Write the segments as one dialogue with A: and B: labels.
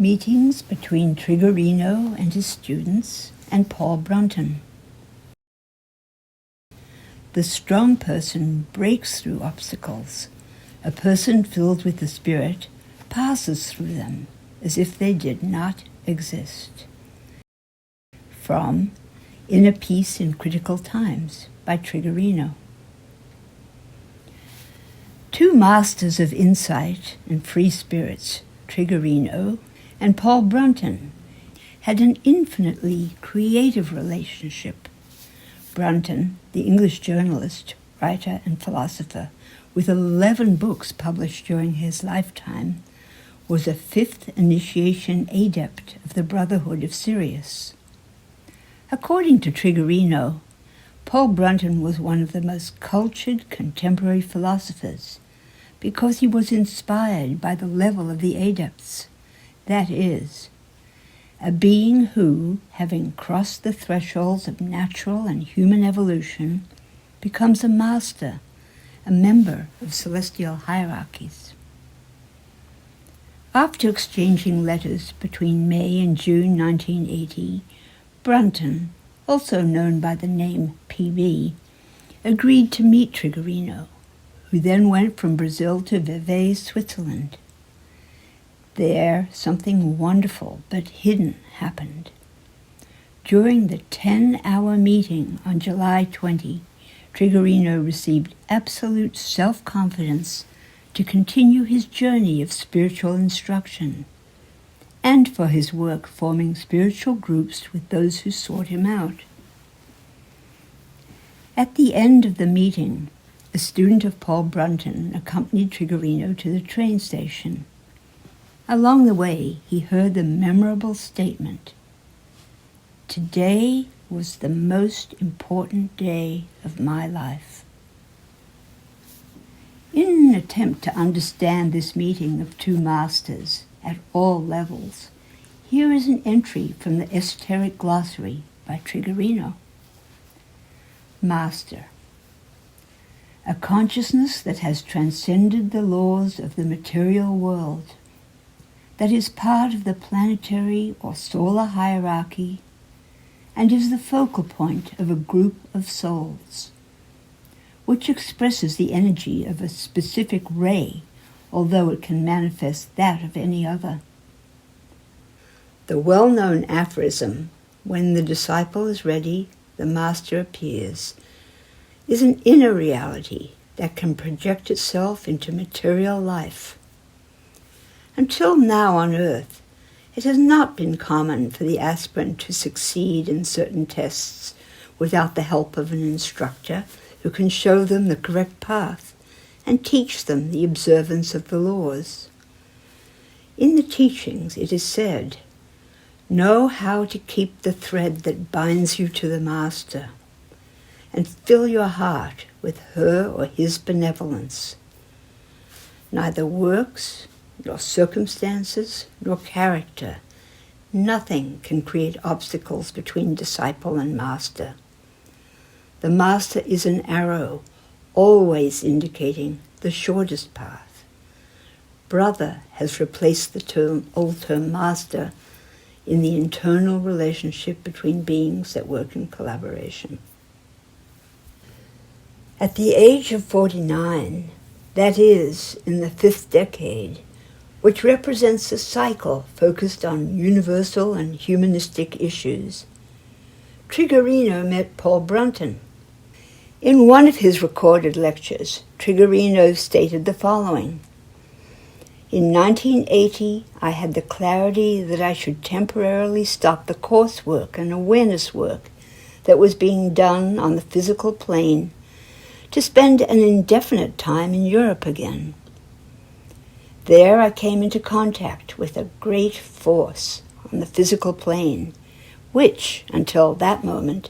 A: Meetings between Trigueirinho and his students and Paul Brunton. The strong person breaks through obstacles. A person filled with the Spirit passes through them as if they did not exist. From Inner Peace in Critical Times by Trigueirinho. Two masters of insight and free spirits, Trigueirinho and Paul Brunton, had an infinitely creative relationship. Brunton, the English journalist, writer, and philosopher, with 11 books published during his lifetime, was a fifth initiation adept of the Brotherhood of Sirius. According to Trigueirinho, Paul Brunton was one of the most cultured contemporary philosophers because he was inspired by the level of the Adepts, that is, a being who, having crossed the thresholds of natural and human evolution, becomes a master, a member of celestial hierarchies. After exchanging letters between May and June 1980, Brunton, also known by the name PB, agreed to meet Trigueirinho, who then went from Brazil to Vevey, Switzerland. There, something wonderful but hidden happened. During the 10-hour meeting on July 20, Trigueirinho received absolute self-confidence to continue his journey of spiritual instruction, and for his work forming spiritual groups with those who sought him out. At the end of the meeting, a student of Paul Brunton accompanied Trigueirinho to the train station. Along the way, he heard the memorable statement, "Today was the most important day of my life." In an attempt to understand this meeting of two masters at all levels, here is an entry from the Esoteric Glossary by Trigueirinho. Master: a consciousness that has transcended the laws of the material world, that is part of the planetary or solar hierarchy, and is the focal point of a group of souls, which expresses the energy of a specific ray, although it can manifest that of any other. The well-known aphorism, "When the disciple is ready, the master appears," is an inner reality that can project itself into material life. Until now on Earth, it has not been common for the aspirant to succeed in certain tests without the help of an instructor who can show them the correct path and teach them the observance of the laws. In the teachings it is said, "Know how to keep the thread that binds you to the Master, and fill your heart with her or his benevolence. Neither works, nor circumstances, nor character, nothing can create obstacles between disciple and master. The master is an arrow, always indicating the shortest path. Brother has replaced the old term master in the internal relationship between beings that work in collaboration." At the age of 49, that is, in the 5th decade, which represents a cycle focused on universal and humanistic issues, Trigueirinho met Paul Brunton. In one of his recorded lectures, Trigueirinho stated the following: "In 1980, I had the clarity that I should temporarily stop the coursework and awareness work that was being done on the physical plane to spend an indefinite time in Europe again. There I came into contact with a great force on the physical plane, which, until that moment,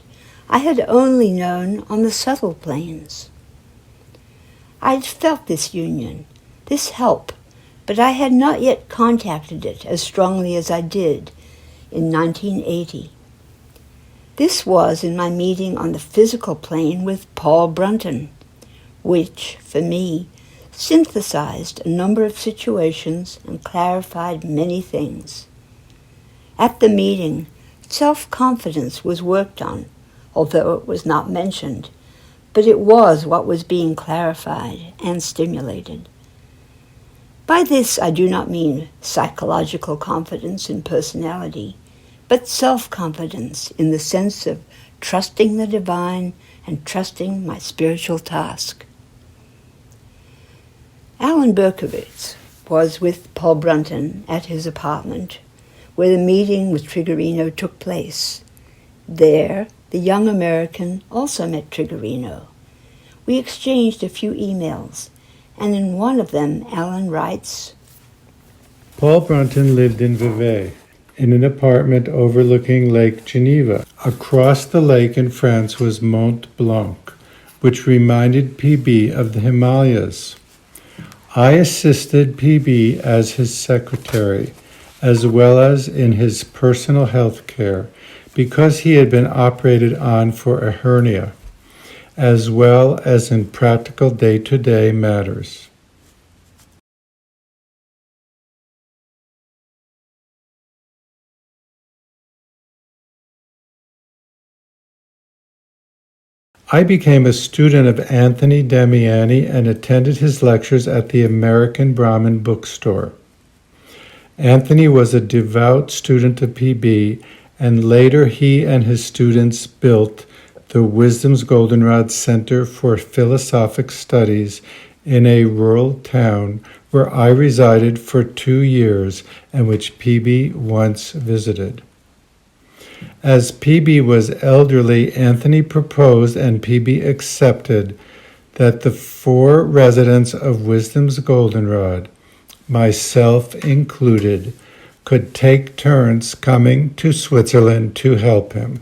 A: I had only known on the subtle planes. I had felt this union, this help, but I had not yet contacted it as strongly as I did in 1980. This was in my meeting on the physical plane with Paul Brunton, which, for me, synthesized a number of situations and clarified many things. At the meeting, self-confidence was worked on, although it was not mentioned, but it was what was being clarified and stimulated. By this I do not mean psychological confidence in personality, but self-confidence in the sense of trusting the divine and trusting my spiritual task. Alan Berkowitz was with Paul Brunton at his apartment, where the meeting with Trigueirinho took place. There, the young American also met Trigueirinho. We exchanged a few emails, and in one of them, Alan writes,
B: Paul Brunton lived in Vevey, in an apartment overlooking Lake Geneva. Across the lake in France was Mont Blanc, which reminded PB of the Himalayas. I assisted PB as his secretary, as well as in his personal health care, because he had been operated on for a hernia, as well as in practical day-to-day matters. I became a student of Anthony Damiani and attended his lectures at the American Brahmin bookstore. Anthony was a devout student of PB, and later he and his students built the Wisdom's Goldenrod Center for Philosophic Studies in a rural town where I resided for 2 years and which PB once visited. As PB was elderly, Anthony proposed and PB accepted that the 4 residents of Wisdom's Goldenrod, myself included, could take turns coming to Switzerland to help him.